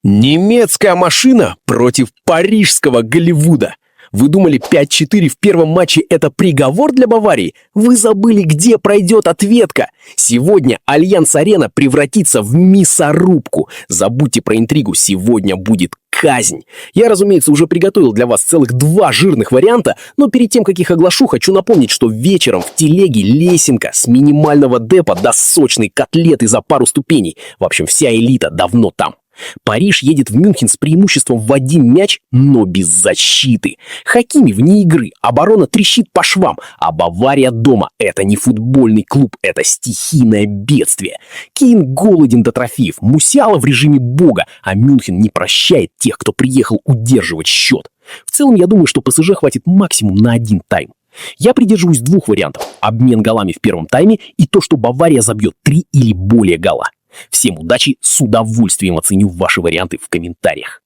Немецкая машина против парижского Голливуда. Вы думали 5-4 в первом матче — это приговор для Баварии? Вы забыли, где пройдет ответка. Сегодня Альянс-Арена превратится в мясорубку. Забудьте про интригу, сегодня будет казнь. Я, разумеется, уже приготовил для вас целых 2 жирных варианта, но перед тем, как их оглашу, хочу напомнить, что вечером в телеге лесенка с минимального депа до сочной котлеты за пару ступеней. В общем, вся элита давно там. Париж едет в Мюнхен с преимуществом в 1 мяч, но без защиты. Хакими вне игры, оборона трещит по швам, а Бавария дома — это не футбольный клуб, это стихийное бедствие. Кейн голоден до трофеев, Мусиала в режиме бога, а Мюнхен не прощает тех, кто приехал удерживать счет. В целом, я думаю, что ПСЖ хватит максимум на 1 тайм. Я придерживаюсь 2 вариантов: обмен голами в первом тайме и то, что Бавария забьет 3 или более гола. Всем удачи, с удовольствием оценю ваши варианты в комментариях.